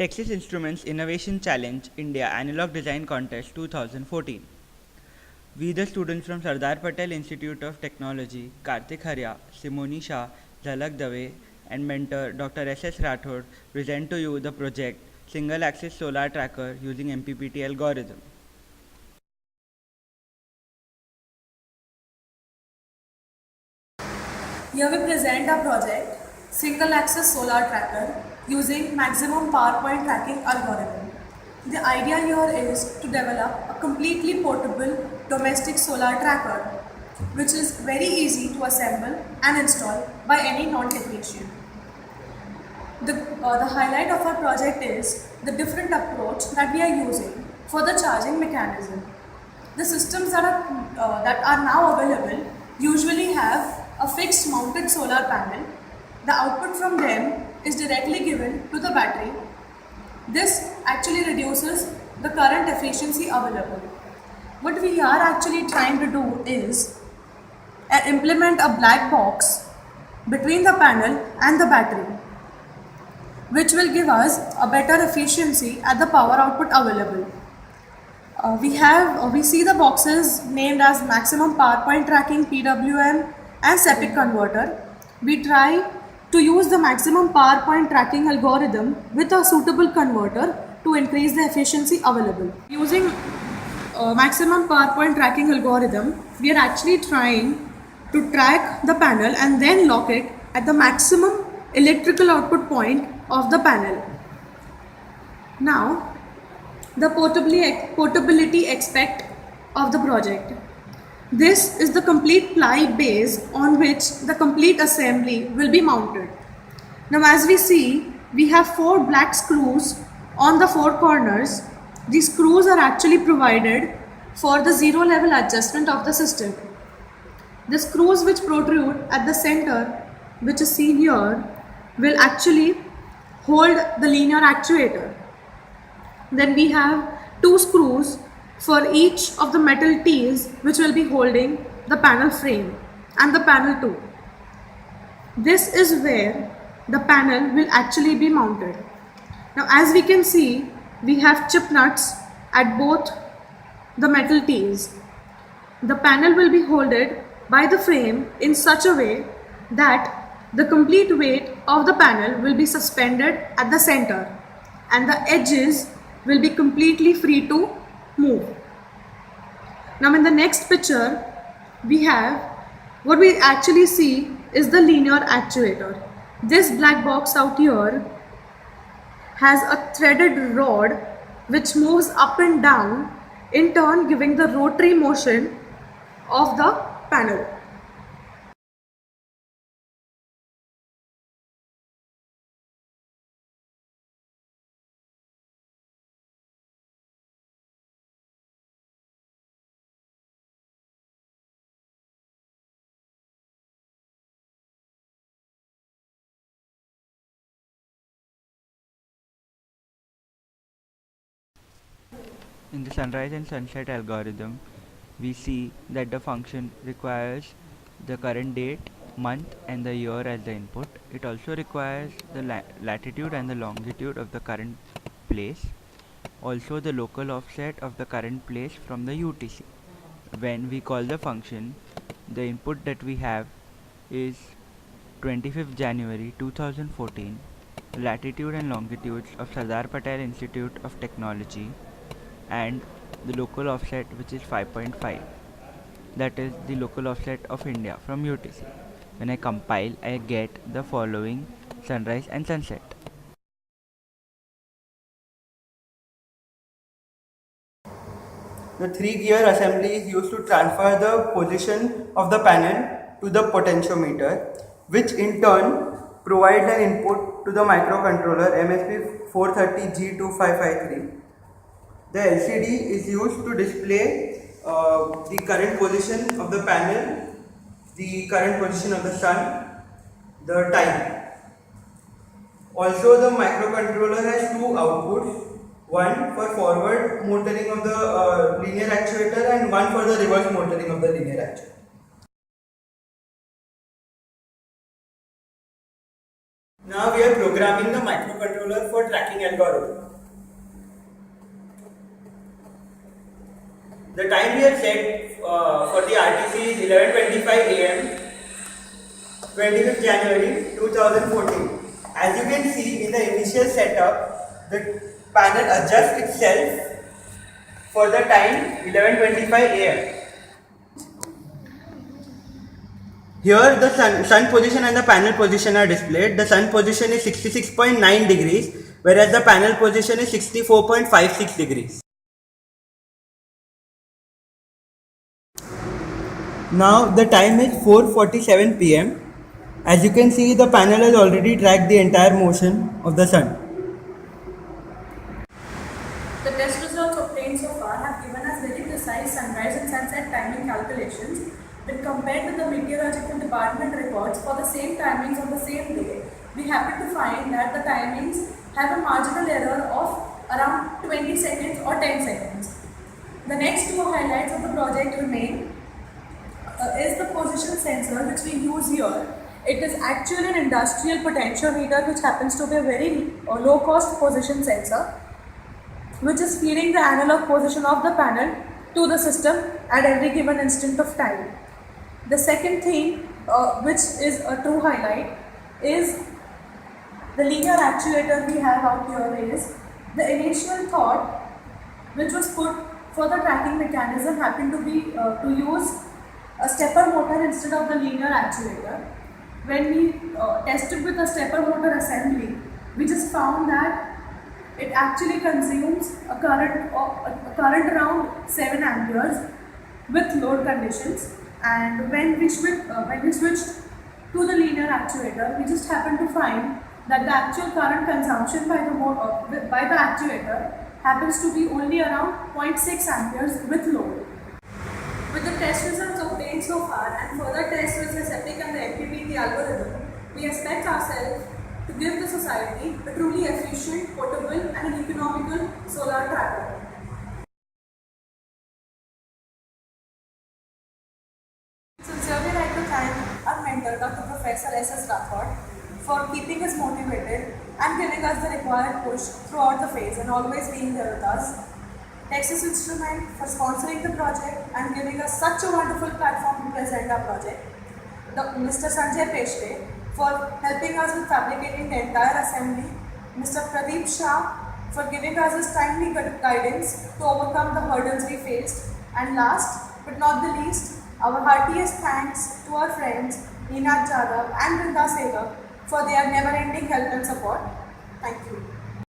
Texas Instruments Innovation Challenge India Analog Design Contest 2014. We, the students from Sardar Patel Institute of Technology, Kartik Harya, Simoni Shah, Zhalak Dave, and mentor Dr. S.S. Rathod present to you the project Single Axis Solar Tracker using MPPT algorithm. Here we present our project, Single Axis Solar Tracker using Maximum Power Point Tracking Algorithm. The idea here is to develop a completely portable domestic solar tracker, which is very easy to assemble and install by any non-technician. The highlight of our project is the different approach that we are using for the charging mechanism. The systems that are now available usually have a fixed mounted solar panel. The output from them is directly given to the battery. This actually reduces the current efficiency available. What we are actually trying to do is implement a black box between the panel and the battery, which will give us a better efficiency at the power output available. We see the boxes named as Maximum Power Point Tracking PWM and SEPIC converter. We try to use the maximum power point tracking algorithm with a suitable converter to increase the efficiency available. Using maximum power point tracking algorithm, we are actually trying to track the panel and then lock it at the maximum electrical output point of the panel. Now, the portability aspect of the project. This is the complete ply base on which the complete assembly will be mounted. Now, as we see, we have 4 black screws on the 4 corners. These screws are actually provided for the zero level adjustment of the system. The screws which protrude at the center, which is seen here, will actually hold the linear actuator. Then we have 2 screws for each of the metal T's which will be holding the panel frame and the panel too. This is where the panel will actually be mounted. Now, as we can see, we have chip nuts at both the metal T's. The panel will be held by the frame in such a way that the complete weight of the panel will be suspended at the center and the edges will be completely free to move. Now, in the next picture, we have what we actually see is the linear actuator. This black box out here has a threaded rod which moves up and down, in turn giving the rotary motion of the panel. In the sunrise and sunset algorithm, we see that the function requires the current date, month, and the year as the input. It also requires the latitude and the longitude of the current place, also the local offset of the current place from the UTC. When we call the function, the input that we have is 25th January 2014, latitude and longitudes of Sardar Patel Institute of Technology, and the local offset, which is 5.5. That is the local offset of India from UTC. When I compile, I get the following sunrise and sunset. The 3-gear assembly is used to transfer the position of the panel to the potentiometer, which in turn provides an input to the microcontroller MSP 430G2553. The LCD is used to display the current position of the panel, the current position of the sun, the time. Also, the microcontroller has 2 outputs, one for forward motoring of the linear actuator and one for the reverse motoring of the linear actuator. Now Now we are programming the microcontroller for tracking algorithm. The time we have set for the RTC is 11:25 AM, 25th January 2014. As you can see in the initial setup, the panel adjusts itself for the time 11:25 AM. Here the sun position and the panel position are displayed. The sun position is 66.9 degrees, whereas the panel position is 64.56 degrees. Now the time is 4:47 PM. As you can see, the panel has already tracked the entire motion of the sun. The test results obtained so far have given us very precise sunrise and sunset timing calculations. When compared with the meteorological department records for the same timings on the same day, we happen to find that the timings have a marginal error of around 20 seconds or 10 seconds. The next two highlights of the project remain is the position sensor which we use here. It is actually an industrial potentiometer which happens to be a very low cost position sensor which is feeding the analog position of the panel to the system at every given instant of time. The second thing which is a true highlight is the linear actuator we have out here is the initial thought which was put for the tracking mechanism happened to be to use a stepper motor instead of the linear actuator. When we tested with a stepper motor assembly, we just found that it actually consumes a current around 7 amperes with load conditions. And when we switched to the linear actuator, we just happened to find that the actual current consumption by the actuator happens to be only around 0.6 amperes with load. With the test results obtained so far and further tests with the SEPIC and the MPPT algorithm, we expect ourselves to give the society a truly efficient, portable and an economical solar tracker. Sincerely like to thank our mentor, Dr. Professor S.S. Rathod, for keeping us motivated and giving us the required push throughout the phase and always being there with us. Texas Instrument for sponsoring the project and giving us such a wonderful platform to present our project. Mr. Sanjay Peshte for helping us with fabricating the entire assembly. Mr. Pradeep Shah for giving us his timely guidance to overcome the hurdles we faced. And last but not the least, our heartiest thanks to our friends Ninath Jadhav and Vrinda Sehgal for their never-ending help and support. Thank you.